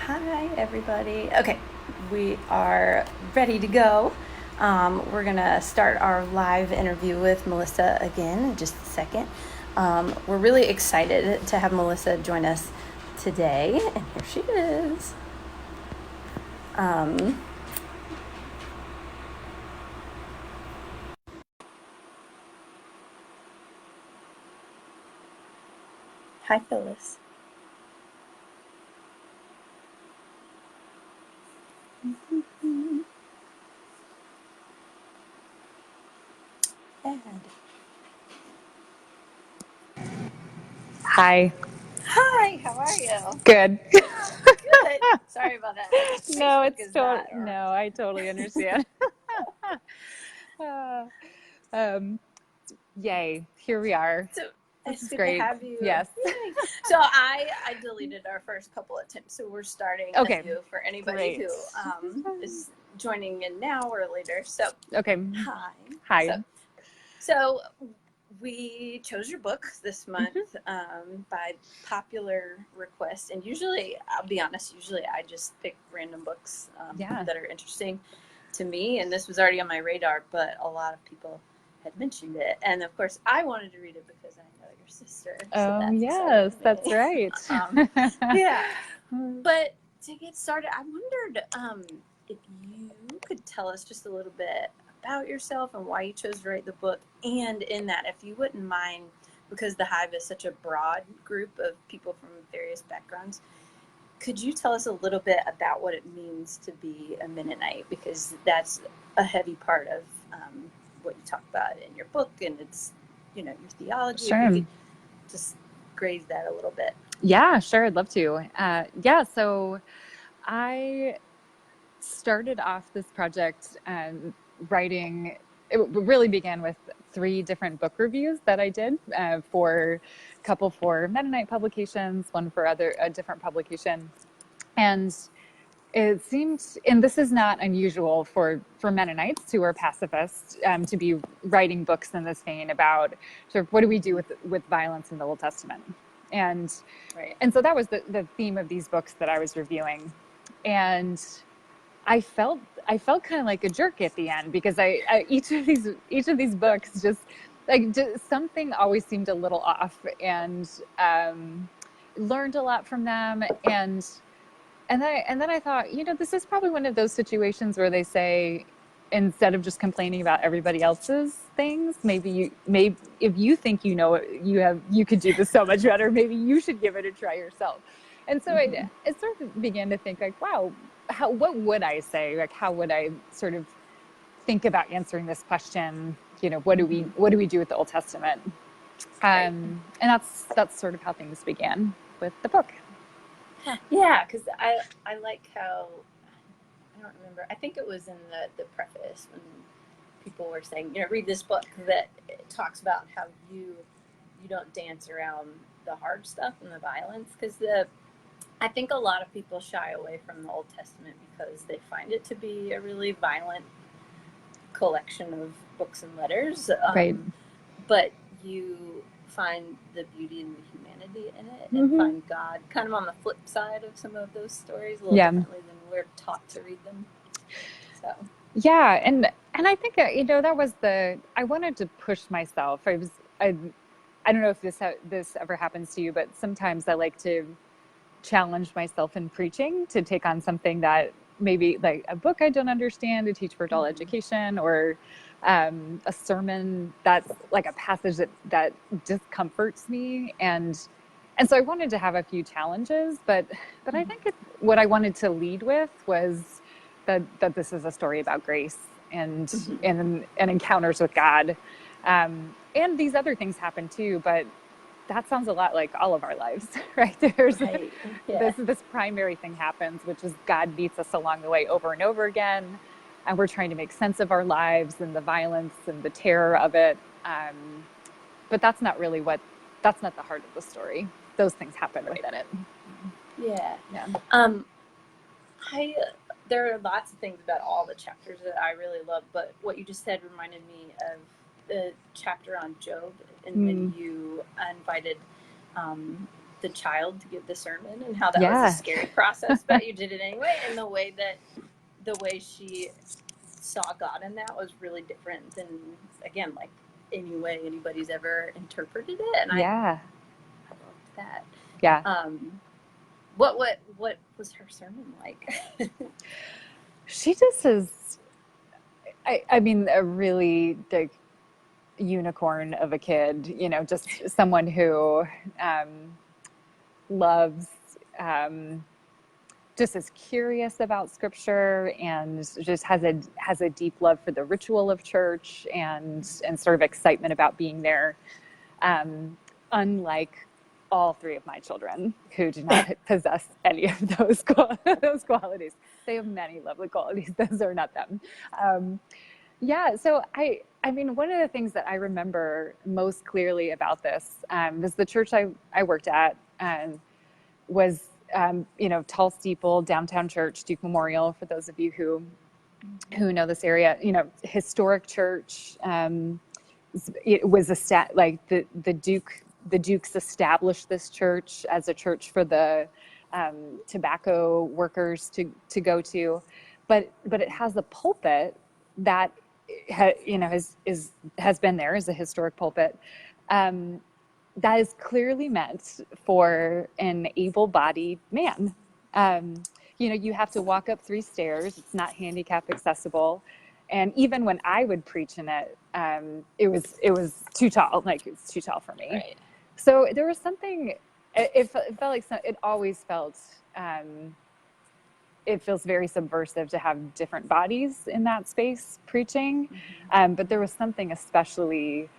Hi, everybody. Okay, we are ready to go. We're going to start our live interview with Melissa again in just a second. We're really excited to have Melissa join us today, and here she is. Hi, Phyllis. Ed. Hi. Hi, how are you? Good. Good. Sorry about that. No, Facebook it's is total. not, or No, I totally understand. Uh, um, Yay. Here we are. so This it's is good to great. have you. Yes. Yay. So I deleted our first couple attempts, so we're starting Okay. anew for anybody Great. who is joining in now or later. So Okay. hi. Hi. So we chose your book this month Mhm. by popular request, and usually, I'll be honest, usually I just pick random books Yeah. that are interesting to me, and this was already on my radar, but a lot of people had mentioned it, and of course I wanted to read it because I know your sister, so Oh, that's exciting yes, to that's me. right. Yeah, but to get started, I wondered if you could tell us just a little bit about yourself and why you chose to write the book. And in that, if you wouldn't mind, because the Hive is such a broad group of people from various backgrounds, could you tell us a little bit about what it means to be a Mennonite? Because that's a heavy part of what you talk about in your book, and it's, your theology. If you Sure. could just graze that a little bit. Yeah, sure. I'd love to. So I started off this project writing. It really began with 3 different book reviews that I did for a couple for Mennonite publications, one for a different publication, and it seemed, and this is not unusual for Mennonites who are pacifists to be writing books in this vein about sort of what do we do with violence in the Old Testament, and Right. and so that was the theme of these books that I was reviewing, and I felt I felt kind of like a jerk at the end because each of these books just something always seemed a little off, and learned a lot from them, and then I thought, this is probably one of those situations where they say, instead of just complaining about everybody else's things, maybe if you think you could do this so much better, maybe you should give it a try yourself. And so Mm-hmm. I sort of began to think like, wow, what would I say? Like, how would I sort of think about answering this question? What do we Mm-hmm. what do we do with the Old Testament? Right. And that's sort of how things began with the book. Yeah. Yeah, because I like how, I don't remember. I think it was in the preface when people were saying, read this book that it talks about how you don't dance around the hard stuff and the violence, because I think a lot of people shy away from the Old Testament because they find it to be a really violent collection of books and letters. Right. But you find the beauty and the humanity in it, and Mm-hmm. find God kind of on the flip side of some of those stories a little Yeah. differently than we're taught to read them. So Yeah, and I think that was I wanted to push myself. I don't know if this ever happens to you, but sometimes I like to challenge myself in preaching to take on something that maybe like a book I don't understand to teach for adult mm-hmm. education, or a sermon that's like a passage that discomforts me, and so I wanted to have a few challenges, but I think what I wanted to lead with was that this is a story about grace and Mm-hmm. and encounters with God, and these other things happen too, but that sounds a lot like all of our lives, right? There's Right. Yeah. this primary thing happens, which is God meets us along the way over and over again, and we're trying to make sense of our lives and the violence and the terror of it. But that's not the heart of the story. Those things happen Right. within it. Yeah. Yeah. Um, I There are lots of things about all the chapters that I really love, but what you just said reminded me of the chapter on Job, and when Mm. you invited um, the child to give the sermon and how that Yeah. was a scary process, but you did it anyway. And the way she saw God in that was really different than, again, like any way anybody's ever interpreted it. And Yeah. I loved that. Yeah. What was her sermon like? She just is, I mean, a really like unicorn of a kid, you know, just someone who loves, just is curious about scripture and just has a deep love for the ritual of church and sort of excitement about being there. Unlike all three of my children who do not possess any of those qualities. They have many lovely qualities. Those are not them. Yeah. So I mean, one of the things that I remember most clearly about this was the church I worked at was, you know, tall steeple, downtown church, Duke Memorial, for those of you who know this area, you know, historic church. It was like the Dukes established this church as a church for the tobacco workers to go to, but it has a pulpit that you know has been there as a historic pulpit that is clearly meant for an able-bodied man. You know, you have to walk up 3 stairs. It's not handicap accessible. And even when I would preach in it, it was too tall. Like, it's too tall for me. Right. So there was something. It felt like it always felt. It feels very subversive to have different bodies in that space preaching, but there was something especially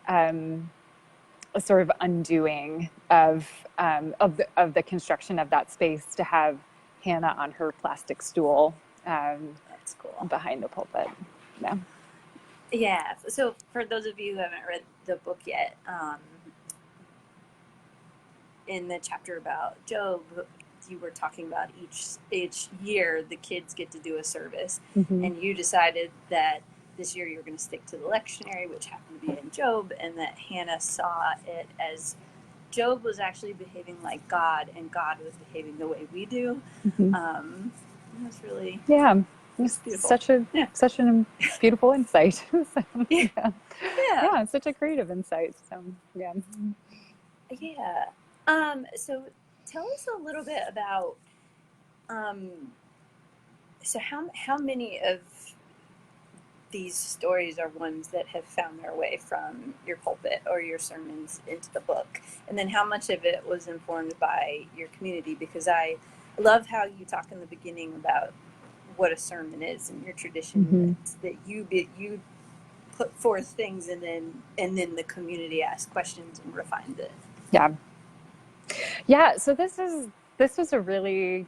a sort of undoing of the construction of that space to have Hannah on her plastic stool. That's cool. Behind the pulpit. Yeah. Yeah. So for those of you who haven't read the book yet, in the chapter about Job, you were talking about each year the kids get to do a service, and you decided that this year you were going to stick to the lectionary, which happened to be in Job, and that Hannah saw it as Job was actually behaving like God, and God was behaving the way we do. That's really beautiful. Such a beautiful insight. Yeah, Such a creative insight. So so tell us a little bit about so how many of these stories are ones that have found their way from your pulpit or your sermons into the book, and then how much of it was informed by your community? Because I love how you talk in the beginning about what a sermon is and your tradition, that you put forth things and then the community asks questions and refines it. So this was a really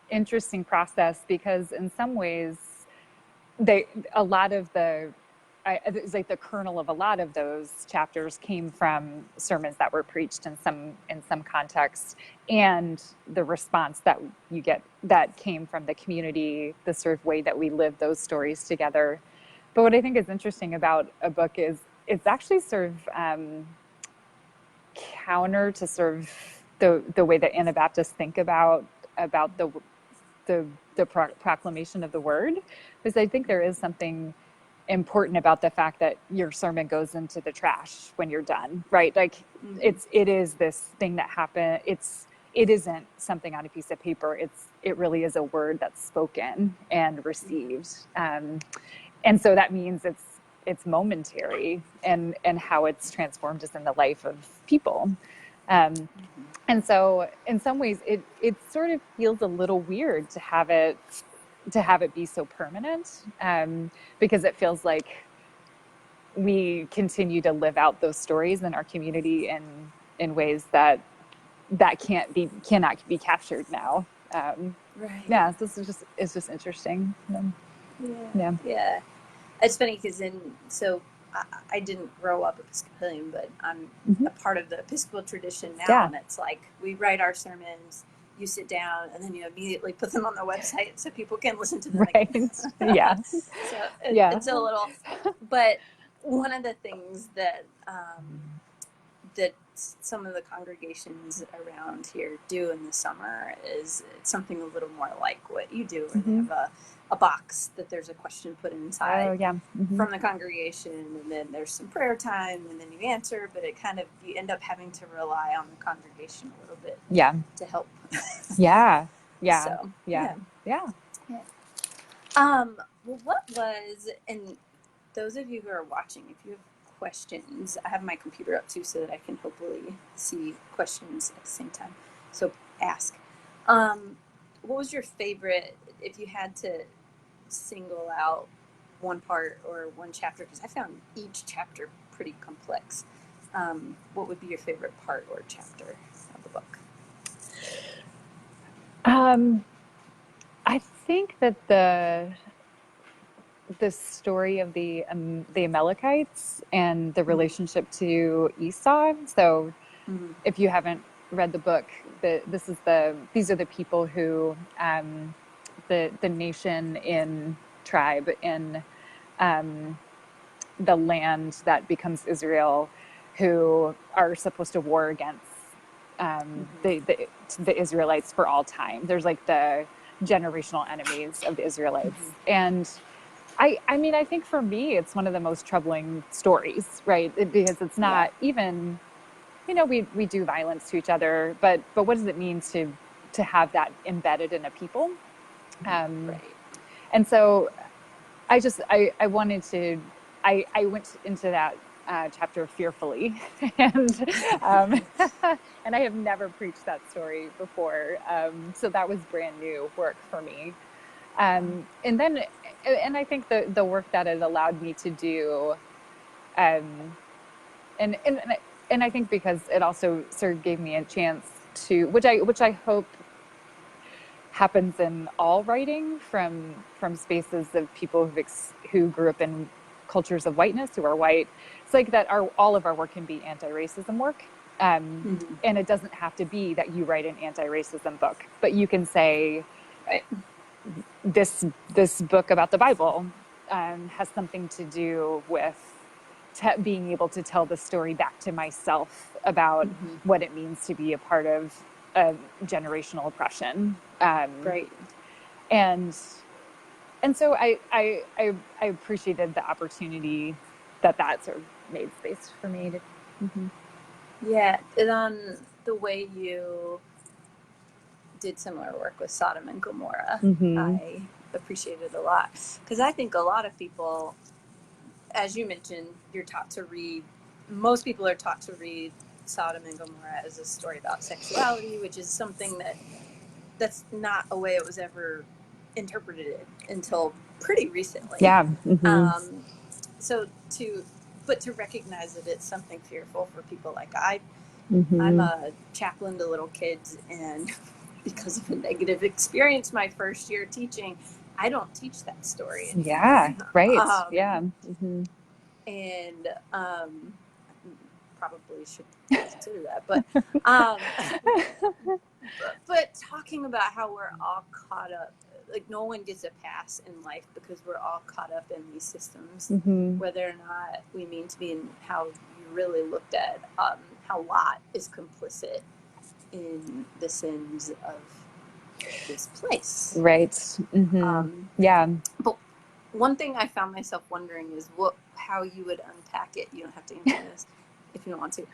interesting process, because in some ways it's like the kernel of a lot of those chapters came from sermons that were preached in some contexts, and the response that you get that came from the community, the sort of way that we live those stories together. But what I think is interesting about a book is it's actually sort of counter to sort of the way that Anabaptists think about the proclamation of the word, because I think there is something important about the fact that your sermon goes into the trash when you're done, right? Like it is this thing that happened. It isn't something on a piece of paper. It really is a word that's spoken and received, and so that means it's momentary, and how it's transformed is in the life of people. And so in some ways it sort of feels a little weird to have it be so permanent, because it feels like we continue to live out those stories in our community in ways that cannot be captured now. Right. Yeah, so it's just interesting. Yeah. It's funny because I didn't grow up Episcopalian, but I'm a part of the Episcopal tradition now, and it's like we write our sermons, you sit down, and then you immediately put them on the website so people can listen to them again. It's a little, but one of the things that that some of the congregations around here do in the summer is something a little more like what you do, where they have a box that there's a question put inside from the congregation, and then there's some prayer time, and then you answer, but it kind of, you end up having to rely on the congregation a little bit to help. Well, what was, and those of you who are watching, if you have questions, I have my computer up too so that I can hopefully see questions at the same time. So ask. What was your favorite, if you had to single out one part or one chapter, because I found each chapter pretty complex. What would be your favorite part or chapter of the book? I think that the story of the Amalekites and the relationship to Esau. So, if you haven't read the book, these are the people who the nation in tribe in the land that becomes Israel, who are supposed to war against the Israelites for all time. There's like the generational enemies of the Israelites. And I mean, I think for me, it's one of the most troubling stories, right? Because it's not even, we do violence to each other, but what does it mean to have that embedded in a people? And so I wanted to, I went into that chapter fearfully, and and I have never preached that story before, so that was brand new work for me. And I think the work that it allowed me to do, and I think because it also sort of gave me a chance to, which I hope happens in all writing from spaces of people who grew up in cultures of whiteness, who are white. It's like that all of our work can be anti-racism work. And it doesn't have to be that you write an anti-racism book, but you can say, this book about the Bible has something to do with being able to tell the story back to myself about what it means to be a part of generational oppression. And so I appreciated the opportunity that sort of made space for me to. Yeah, the way you did similar work with Sodom and Gomorrah, I appreciated a lot, because I think a lot of people, as you mentioned, you're taught to read, most people are taught to read Sodom and Gomorrah as a story about sexuality, which is something that's not a way it was ever interpreted until pretty recently. But to recognize that it's something fearful for people like I'm a chaplain to little kids, and because of a negative experience my first year teaching, I don't teach that story anymore. And probably should consider that, but talking about how we're all caught up, like no one gets a pass in life because we're all caught up in these systems, whether or not we mean to be, and how you really looked at how Lot is complicit in the sins of this place. But one thing I found myself wondering is how you would unpack it. You don't have to answer this if you don't want to.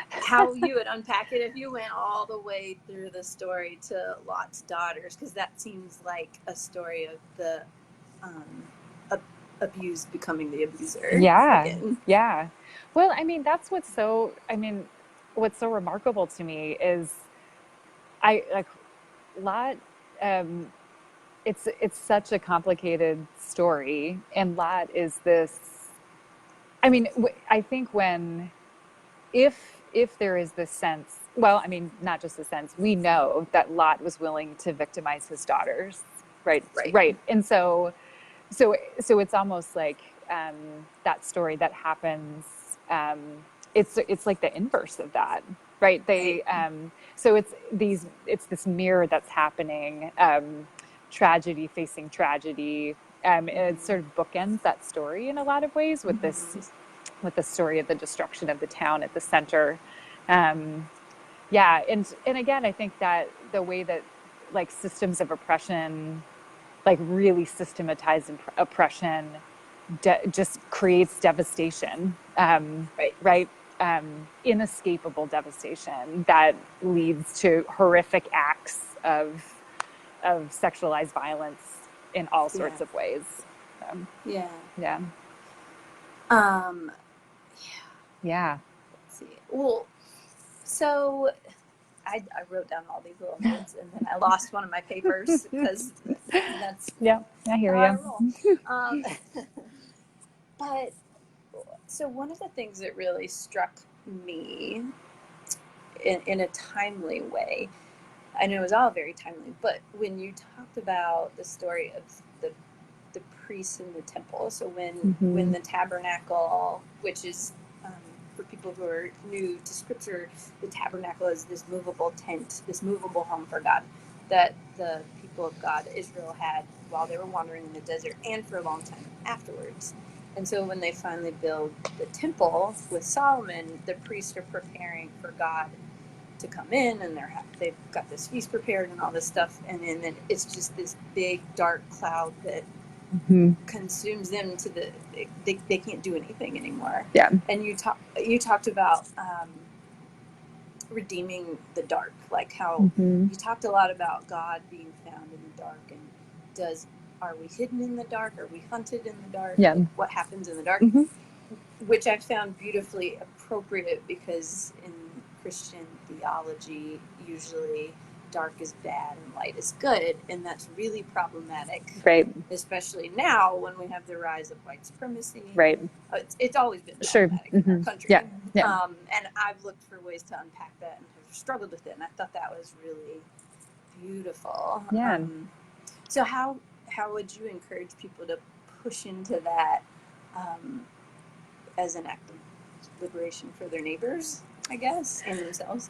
How you would unpack it if you went all the way through the story to Lot's daughters, because that seems like a story of the abused becoming the abuser. Well, I mean, that's what's so remarkable to me is Lot. It's such a complicated story, and Lot is this. I mean, I think if there is this sense, well, I mean, not just the sense, we know that Lot was willing to victimize his daughters, right? And so it's almost like that story that happens. It's like the inverse of that, right? So it's this mirror that's happening, tragedy facing tragedy, and it sort of bookends that story in a lot of ways with the story of the destruction of the town at the center. Yeah, and again, I think that the way that like systems of oppression, like really systematized oppression, just creates devastation, Right. right? Inescapable devastation that leads to horrific acts of sexualized violence in all Yeah. sorts of ways. Yeah. Yeah, Um, yeah, let's see. Well, so I wrote down all these little notes and then I lost one of my papers because that's yeah. I hear how I you. roll. Um, but so one of the things that really struck me in a timely way, I know it was all very timely, but when you talked about the story of the priests in the temple, so when the tabernacle, which is for people who are new to scripture, the tabernacle is this movable tent, this movable home for God that the people of God, Israel, had while they were wandering in the desert and for a long time afterwards. And so when they finally build the temple with Solomon, the priests are preparing for God to come in, and they've got this feast prepared and all this stuff, and then it's just this big dark cloud that consumes them to they can't do anything anymore. Yeah. And you talked about redeeming the dark, like how you talked a lot about God being found in the dark, and are we hidden in the dark? Are we hunted in the dark? Yeah. Like, what happens in the dark? Which I found beautifully appropriate because in Christian theology, usually dark is bad and light is good, and that's really problematic. Right. Especially now when we have the rise of white supremacy. Right. It's always been problematic in our country. Yeah. Yeah. And I've looked for ways to unpack that and have struggled with it, and I thought that was really beautiful. Yeah. So how would you encourage people to push into that as an act of liberation for their neighbors, I guess, and themselves?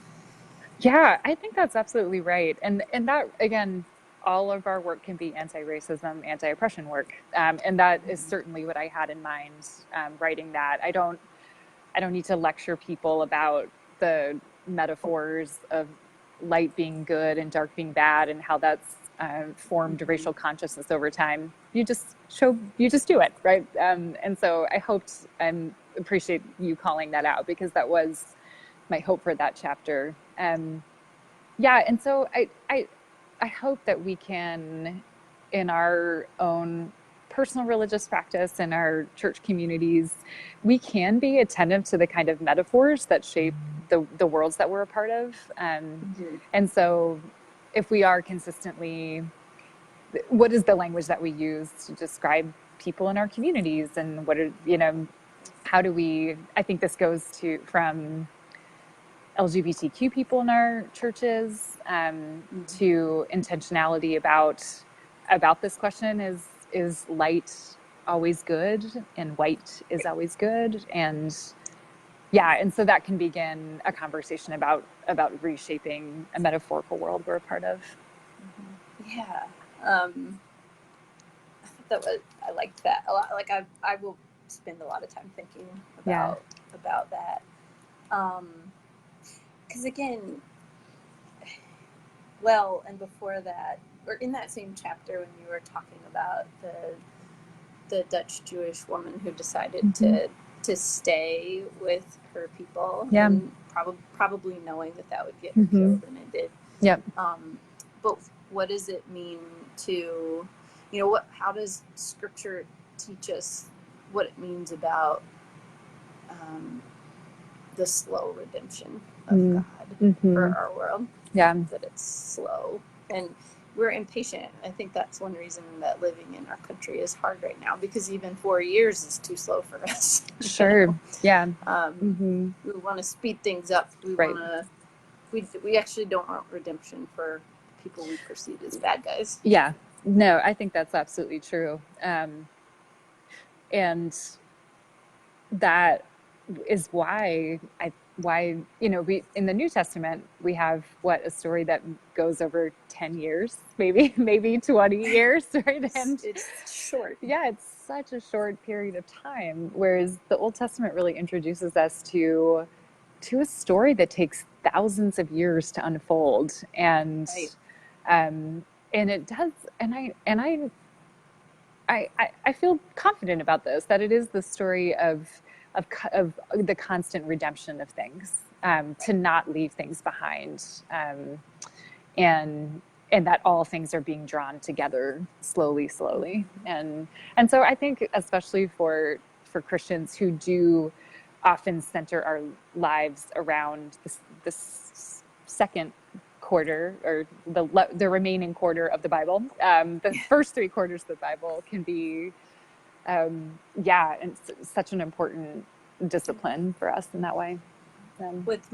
Yeah, I think that's absolutely right. And that again, all of our work can be anti-racism, anti-oppression work, and that is certainly what I had in mind writing that. I don't need to lecture people about the metaphors of light being good and dark being bad and how that's formed racial consciousness over time. You just do it, right? And so I hoped and appreciate you calling that out because that was my hope for that chapter. Yeah, and so I hope that we can, in our own personal religious practice and our church communities, we can be attentive to the kind of metaphors that shape the worlds that we're a part of. And so if we are consistently, what is the language that we use to describe people in our communities, and what are, how do we, I think this goes to from LGBTQ people in our churches to intentionality about this question: is light always good and white is always good? And yeah, and so that can begin a conversation about reshaping a metaphorical world we're a part of. Yeah. I thought that was, I liked that a lot. Like I will spend a lot of time thinking about that. Because again, well, and before that, or in that same chapter when you were talking about the Dutch Jewish woman who decided to stay with her people, and probably knowing that would get her killed, and it did. Yep. But what does it mean to, how does Scripture teach us what it means about the slow redemption of God for our world? Yeah. That it's slow and we're impatient. I think that's one reason that living in our country is hard right now, because even 4 years is too slow for us. Sure. Yeah. We want to speed things up. We want to. We actually don't want redemption for people we perceive as bad guys. Yeah. No, I think that's absolutely true. And that is why we in the New Testament we have a story that goes over 10 years, maybe 20 years, right? And it's short. Yeah, it's such a short period of time, whereas the Old Testament really introduces us to to a story that takes thousands of years to unfold. Right. And it does, I feel confident about this, that it is the story of the constant redemption of things, to not leave things behind, and and that all things are being drawn together slowly, and so I think especially for Christians who do often center our lives around this second quarter, or the remaining quarter of the Bible. The first three quarters of the Bible can be, yeah, and such an important discipline for us in that way. With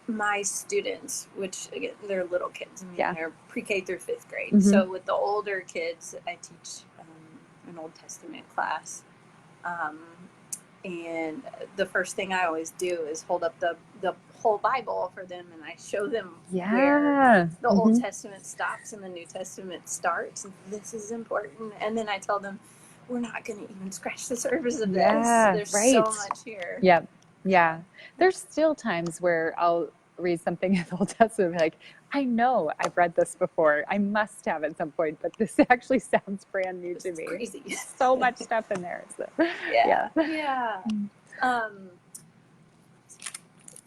my students, which again, they're little kids. I mean, Yeah. they're pre-K through fifth grade. Mhm. So with the older kids, I teach an Old Testament class. And the first thing I always do is hold up the whole Bible for them, and I show them where the Old Testament stops and the New Testament starts. And this is important. And then I tell them, we're not going to even scratch the surface of this. There's so much here. Yep. Yeah. There's still times where I'll read something in the Old Testament, like, I know I've read this before. I must have at some point, but this actually sounds brand new to me. Crazy. So much stuff in there. So, yeah. Let's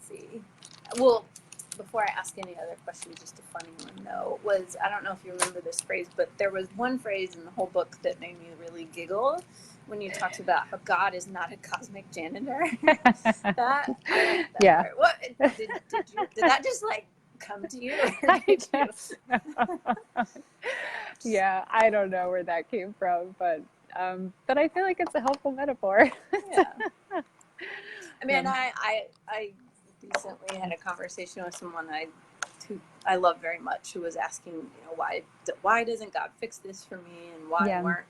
see. Well, before I ask any other questions, just a funny one though was, I don't know if you remember this phrase, but there was one phrase in the whole book that made me really giggle when you talked about how God is not a cosmic janitor. Yeah. Part. What did that just like come to you? Yeah, I don't know where that came from, but I feel like it's a helpful metaphor. Yeah. I mean, I recently had a conversation with someone who I love very much, who was asking, why doesn't God fix this for me, and why weren't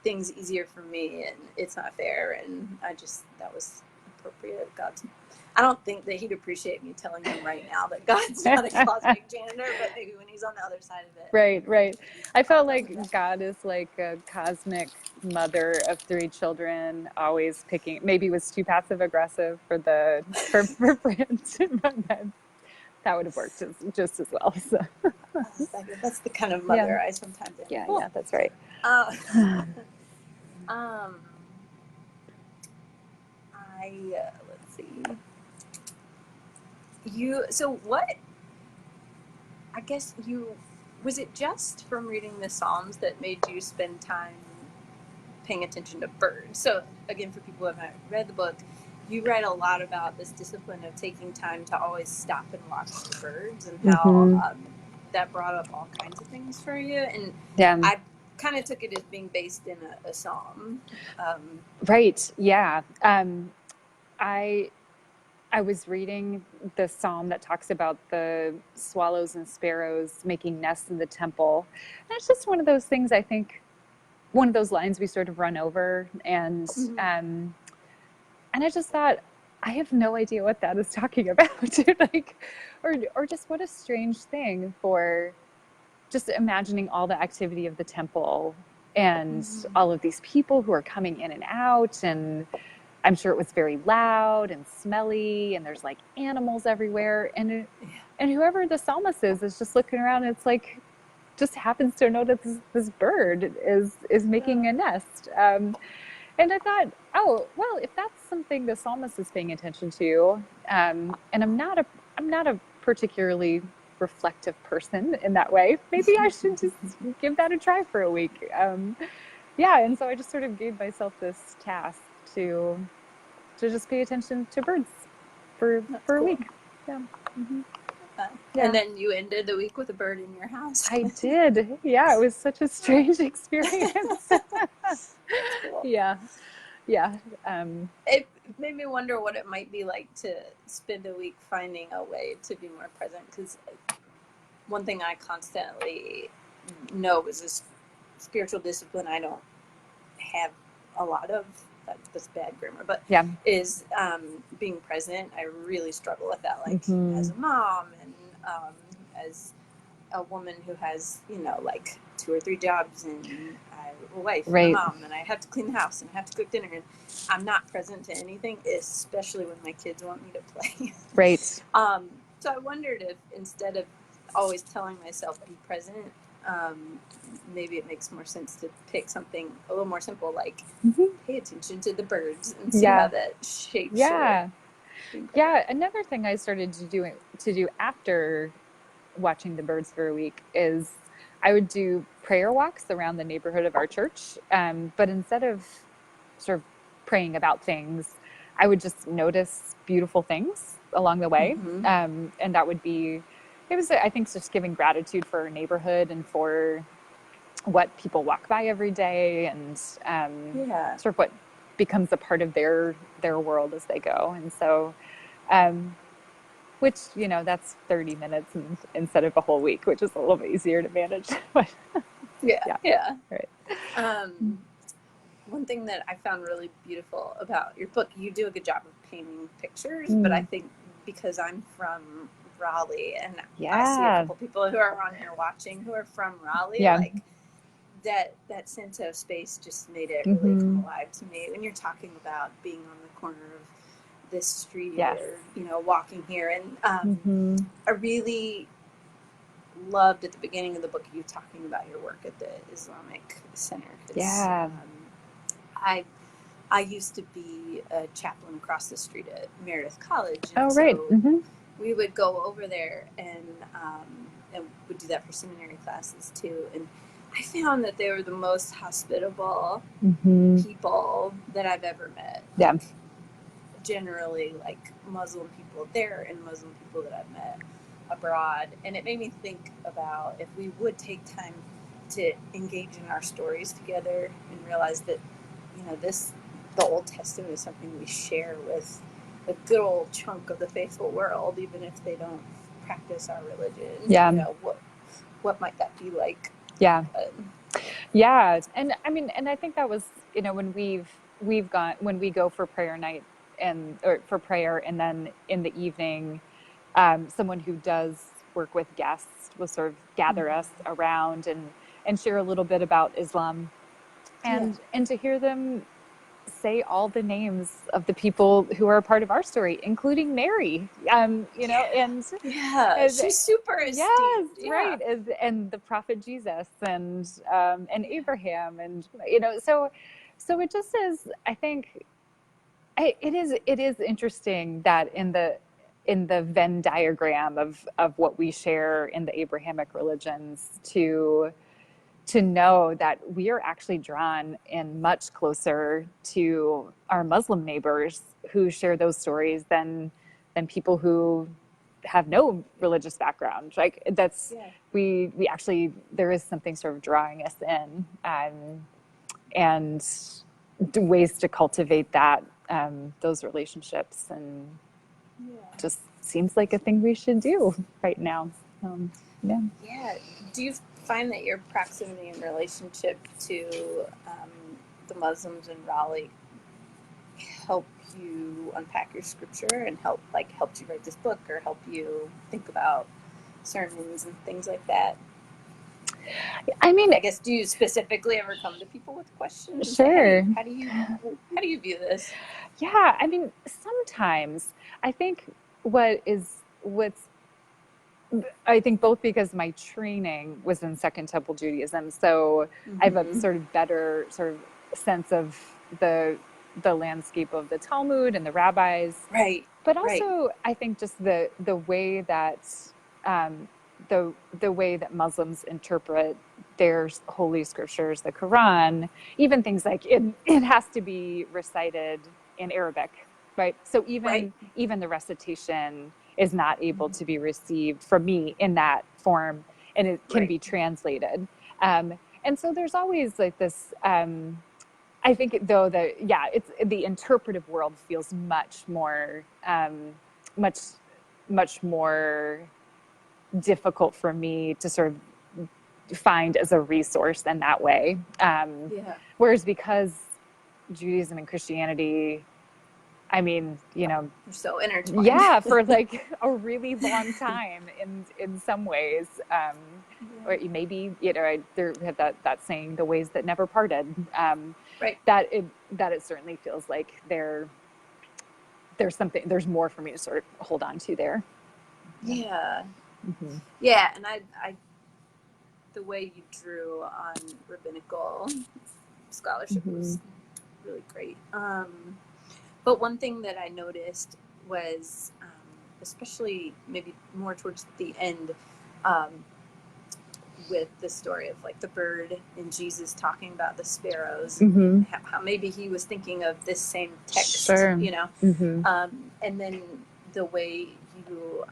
things easier for me, and it's not fair. And that was appropriate. I don't think that he'd appreciate me telling him right now that God's not a cosmic janitor, but maybe when he's on the other side of it. Right. I felt like God is like a cosmic mother of 3 children, always picking, maybe was too passive aggressive for Brent, but that would have worked just as well. So. That's the kind of mother I sometimes am. Yeah, yeah, that's right. Let's see. Was it just from reading the Psalms that made you spend time paying attention to birds? So again, for people who haven't read the book, you write a lot about this discipline of taking time to always stop and watch the birds, and how that brought up all kinds of things for you. And I kind of took it as being based in a psalm. Right. Yeah. I was reading the psalm that talks about the swallows and sparrows making nests in the temple. And it's just one of those things, I think, one of those lines we sort of run over. And I just thought, I have no idea what that is talking about. or just what a strange thing for just imagining all the activity of the temple and all of these people who are coming in and out, and I'm sure it was very loud and smelly, and there's like animals everywhere, and whoever the psalmist is just looking around, and it's like just happens to notice this bird is making a nest, and I thought, oh well, if that's something the psalmist is paying attention to, and I'm not a particularly reflective person in that way, maybe I should just give that a try for a week. And so I just sort of gave myself this task to just pay attention to birds for a week. And then you ended the week with a bird in your house. I did. Yeah, it was such a strange experience. Cool. Yeah. It made me wonder what it might be like to spend a week finding a way to be more present, because one thing I constantly know is this spiritual discipline I don't have a lot of. That's bad grammar, but is being present. I really struggle with that, like as a mom and as a woman who has, like 2 or 3 jobs, and I a wife and a Right. mom, and I have to clean the house and I have to cook dinner, and I'm not present to anything, especially when my kids want me to play. Right. So I wondered if instead of always telling myself be present, maybe it makes more sense to pick something a little more simple, like pay attention to the birds and see how that shapes your being present. Yeah. Another thing I started to do after watching the birds for a week is I would do prayer walks around the neighborhood of our church. But instead of sort of praying about things, I would just notice beautiful things along the way. And that would be, it was, I think, just giving gratitude for our neighborhood and for what people walk by every day, and sort of what becomes a part of their world as they go. And so, which, you know, that's 30 minutes instead of a whole week, which is a little bit easier to manage. But yeah. Right. One thing that I found really beautiful about your book, you do a good job of painting pictures, but I think because I'm from Raleigh, and I see a couple people who are on here watching who are from Raleigh, like that sense of space just made it really come alive to me when you're talking about being on the corner of this street or, you know, walking here. And I really loved at the beginning of the book you talking about your work at the Islamic Center. I used to be a chaplain across the street at Meredith College, and so we would go over there and would do that for seminary classes too. And I found that they were the most hospitable people that I've ever met. Yeah. Like, generally, like Muslim people there and Muslim people that I've met abroad. And it made me think about if we would take time to engage in our stories together and realize that, you know, the Old Testament is something we share with a good old chunk of the faithful world, even if they don't practice our religion. Yeah. You know, what might that be like? Yeah. Yeah. And I mean, and I think that was, you know, when when we go for prayer night or for prayer, and then in the evening, someone who does work with guests will sort of gather us around and share a little bit about Islam, and to hear them say all the names of the people who are a part of our story, including Mary, you know, and she's super esteemed. Right. And the prophet Jesus and Abraham, and, you know, so it just is, I think it is interesting that in the Venn diagram of what we share in the Abrahamic religions, to know that we are actually drawn in much closer to our Muslim neighbors who share those stories than people who have no religious background. Like that's, we actually, there is something sort of drawing us in, and ways to cultivate that, those relationships, and just seems like a thing we should do right now. Do you find that your proximity and relationship to the Muslims in Raleigh help you unpack your scripture and helped you write this book, or help you think about sermons and things like that? I mean, I guess, do you specifically ever come to people with questions? Sure. How do you view this? Yeah, I mean, sometimes I think I think both because my training was in Second Temple Judaism, so I have a sort of better sort of sense of the landscape of the Talmud and the rabbis, right? But also, I think just the way that the way that Muslims interpret their holy scriptures, the Quran, even things like it has to be recited in Arabic, right? So even the recitation is not able to be received from me in that form, and it can be translated. And so there's always like this, I think though that, it's the interpretive world feels much more, much more difficult for me to sort of find as a resource in that way. Whereas because Judaism and Christianity, I mean, you know, you're so intertwined. For like a really long time in some ways. or maybe, there we have that saying, the ways that never parted, Right. that it certainly feels like there's more for me to sort of hold on to there. Yeah. Mm-hmm. Yeah. And I the way you drew on rabbinical scholarship Mm-hmm. was really great. But one thing that I noticed was, especially maybe more towards the end, um, with the story of like the bird and Jesus talking about the sparrows, Mm-hmm. and how maybe he was thinking of this same text, Sure. Mm-hmm. and then the way you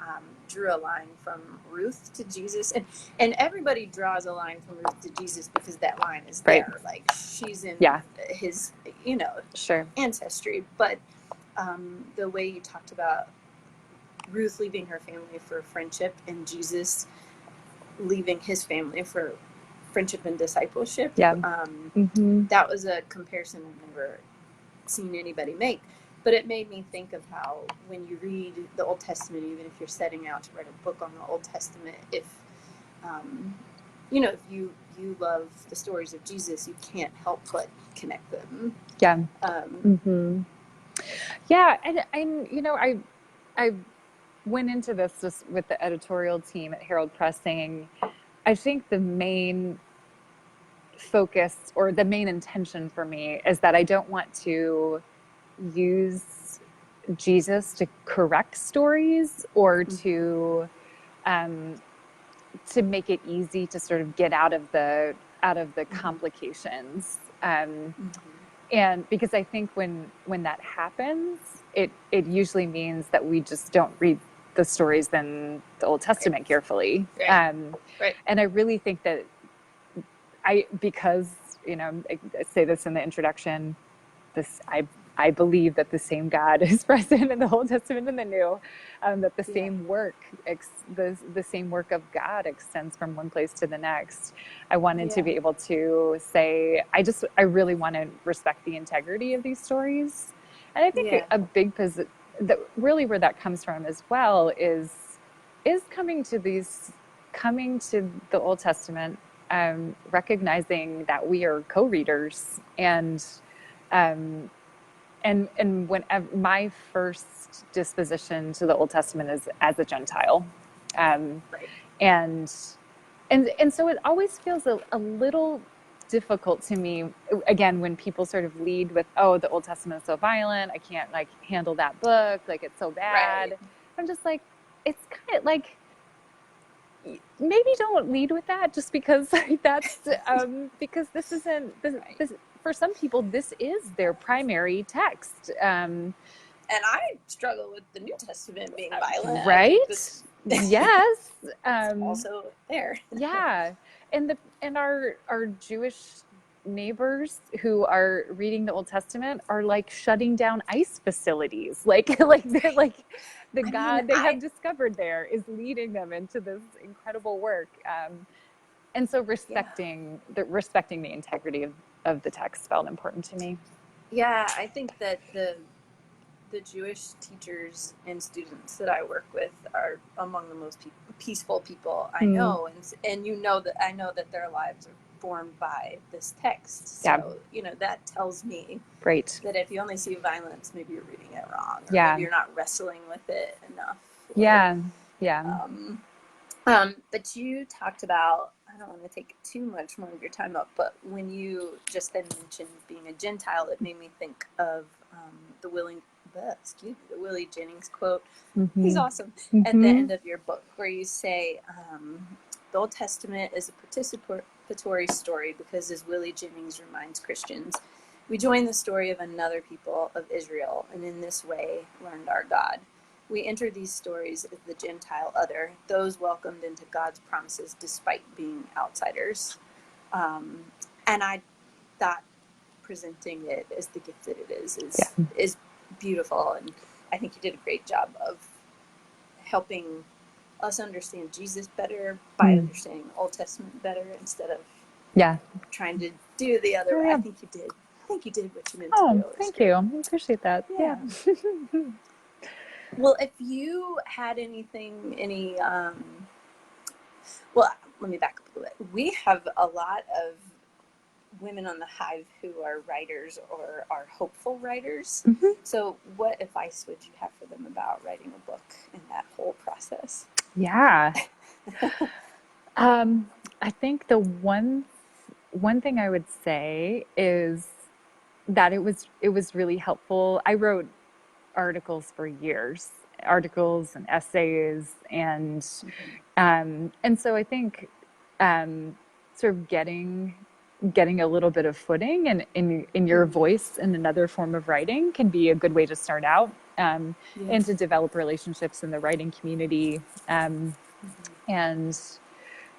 drew a line from Ruth to Jesus, and everybody draws a line from Ruth to Jesus because that line is Right. there, like she's in his, Sure. ancestry. But the way you talked about Ruth leaving her family for friendship and Jesus leaving his family for friendship and discipleship, Mm-hmm. that was a comparison I've never seen anybody make. But it made me think of how when you read the Old Testament, even if you're setting out to write a book on the Old Testament, if if you love the stories of Jesus, you can't help but connect them. Yeah. Mm-hmm. Yeah, and I went into this just with the editorial team at Herald Press saying, I think the main focus or the main intention for me is that I don't want to use Jesus to correct stories or to make it easy to sort of get out of the complications. And because I think when that happens, it usually means that we just don't read the stories in the Old Testament carefully. Right. And I really think that because I say this in the introduction, I believe that the same God is present in the Old Testament and the New, that the same work, the same work of God extends from one place to the next. I wanted to be able to say, I really want to respect the integrity of these stories. And I think a big position, that really where that comes from as well is coming to the Old Testament, recognizing that we are co-readers, and whenever my first disposition to the Old Testament is as a Gentile, and so it always feels a little difficult to me, again, when people sort of lead with, oh, the Old Testament is so violent, I can't handle that book, it's so bad. I'm just like, it's kind of like, maybe don't lead with that, just because that's because this isn't this for some people, this is their primary text. And I struggle with the New Testament being violent. Right? Yes. Also there. Yeah. And our Jewish neighbors who are reading the Old Testament are shutting down ICE facilities. The God they have discovered there is leading them into this incredible work. And so respecting the integrity of the text felt important to me. Yeah, I think that the Jewish teachers and students that I work with are among the most peaceful people I know, and that I know that their lives are formed by this text. So that tells me that if you only see violence, maybe you're reading it wrong, or maybe you're not wrestling with it enough. But you talked about, I don't want to take too much more of your time up, but when you just then mentioned being a Gentile, it made me think of the Willie Jennings quote. He's awesome. At the end of your book, where you say, the Old Testament is a participatory story because, as Willie Jennings reminds Christians, we join the story of another people of Israel, and in this way learned our God. We enter these stories as the Gentile other, those welcomed into God's promises despite being outsiders. And I thought presenting it as the gift that it is beautiful. And I think you did a great job of helping us understand Jesus better by understanding the Old Testament better, instead of trying to do the other way. I think you did what you meant to do. Thank you. I appreciate that. Yeah. Well, if you had any let me back up a little bit. We have a lot of women on the Hive who are writers or are hopeful writers. Mm-hmm. So what advice would you have for them about writing a book and that whole process? Yeah. I think the one thing I would say is that it was really helpful. I wrote articles for years, articles and essays, and so I think sort of getting a little bit of footing and in your voice in another form of writing can be a good way to start out, and to develop relationships in the writing community. And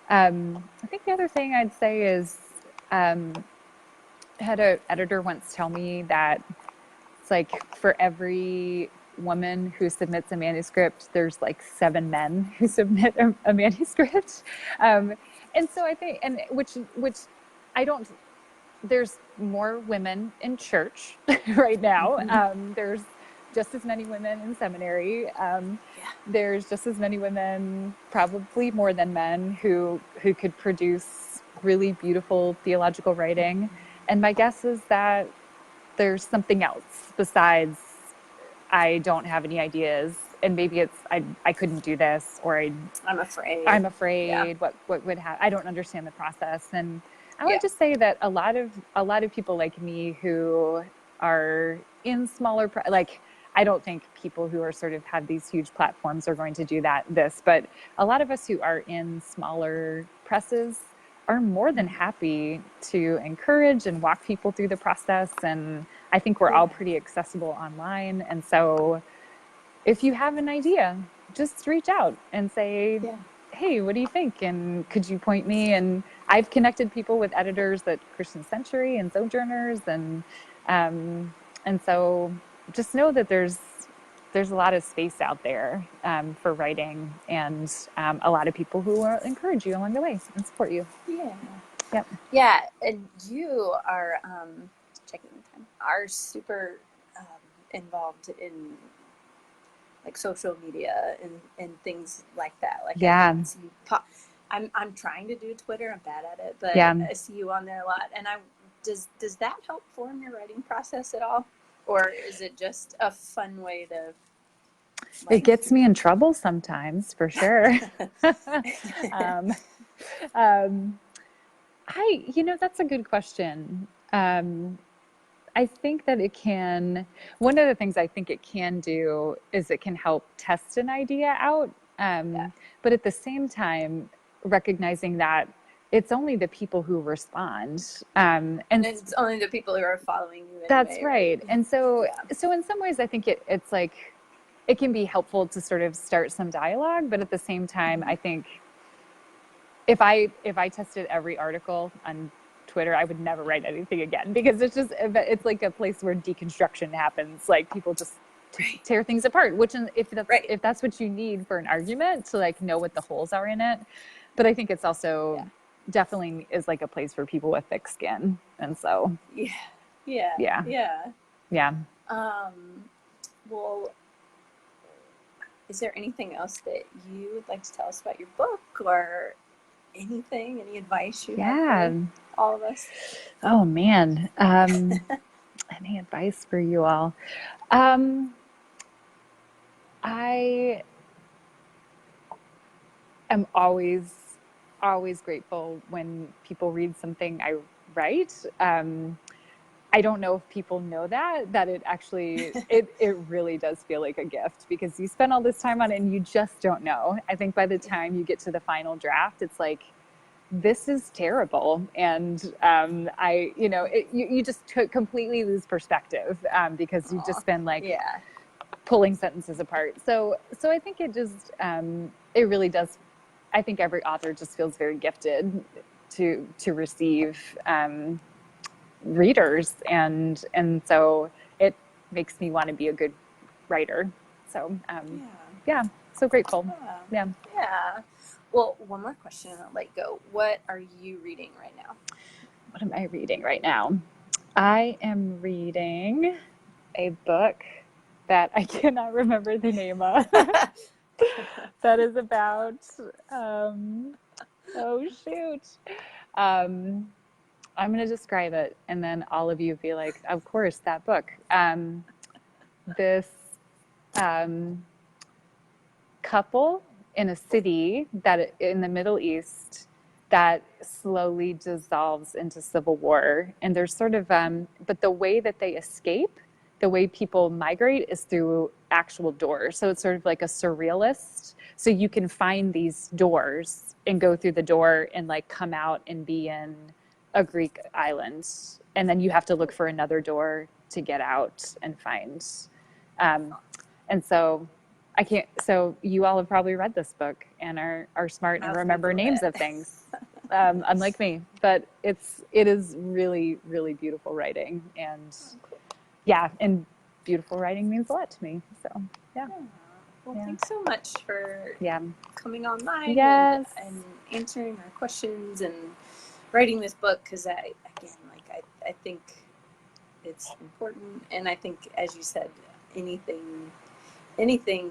I think the other thing I'd say is, I had an editor once tell me that it's like for every woman who submits a manuscript, there's like 7 men who submit a manuscript. And so I think, and which I don't, there's more women in church right now. There's just as many women in seminary. There's just as many women, probably more than men, who could produce really beautiful theological writing. And my guess is that there's something else besides I don't have any ideas, and maybe it's I couldn't do this, or I'm afraid. Yeah. What would happen? I don't understand the process. And I would just say that a lot of people like me who are in smaller like, I don't think people who are sort of have these huge platforms are going to do this, but a lot of us who are in smaller presses are more than happy to encourage and walk people through the process. And I think we're all pretty accessible online. And so if you have an idea, just reach out and say, hey, what do you think? And could you point me? And I've connected people with editors at Christian Century and Sojourners. And so just know that there's a lot of space out there for writing, and a lot of people who will encourage you along the way and support you. Yeah. Yep. Yeah, and you are checking the time. Are super involved in like social media and things like that. Like I see you I'm trying to do Twitter. I'm bad at it, but I see you on there a lot. And does that help form your writing process at all? Or is it just a fun way to... It gets me in trouble sometimes, for sure. That's a good question. I think that one of the things I think it can do is it can help test an idea out. But at the same time, recognizing that it's only the people who respond. And it's only the people who are following you. Anyway, that's right. And so in some ways, I think it's like, it can be helpful to sort of start some dialogue, but at the same time, I think if I tested every article on Twitter, I would never write anything again, because it's like a place where deconstruction happens. Like, people just tear things apart, which if that's what you need for an argument, to like know what the holes are in it. But I think it's also definitely is like a place for people with thick skin. And so yeah. Well, is there anything else that you would like to tell us about your book, or any advice you have for all of us? Oh man. Any advice for you all? I am always grateful when people read something I write. I don't know if people know that it actually, it really does feel like a gift, because you spend all this time on it and you just don't know. I think by the time you get to the final draft, it's like, this is terrible. And you just completely lose perspective, because you've just been like pulling sentences apart. So I think it just, it really does. I think every author just feels very gifted to receive readers, and so it makes me want to be a good writer. So so grateful. Yeah. Well, one more question and I'll let you go. What are you reading right now? What am I reading right now? I am reading a book that I cannot remember the name of. That is about Oh, shoot. I'm going to describe it, and then all of you be like, of course, that book. This um, couple in a city that in the Middle East that slowly dissolves into civil war, and there's sort of, but the way that they escape, the way people migrate is through actual doors. So it's sort of like a surrealist. So you can find these doors and go through the door and like come out and be in a Greek island, and then you have to look for another door to get out and find. Um, and so I can't. So you all have probably read this book and are smart and I'll remember Google names it. of things, unlike me. But it is really really beautiful writing, and yeah, and beautiful writing means a lot to me. So yeah, Well, yeah, thanks so much for yeah. coming online Yes. and answering our questions and writing this book, because I think it's important, and I think, as you said, anything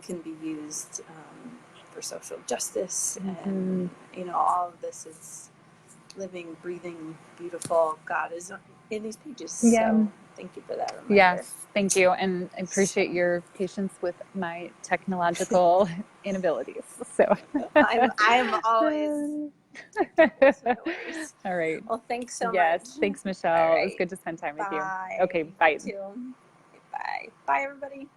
can be used for social justice, and all of this is living, breathing, beautiful. God is in these pages. Yeah. So thank you for that reminder. Yes, thank you, and I appreciate your patience with my technological inabilities. So I'm always technical, so no worries. all right. Well, thanks so Yes, much. thanks, Michelle. All It was right. good to spend time with you. Bye. Okay, bye. You too. Bye. Bye, everybody.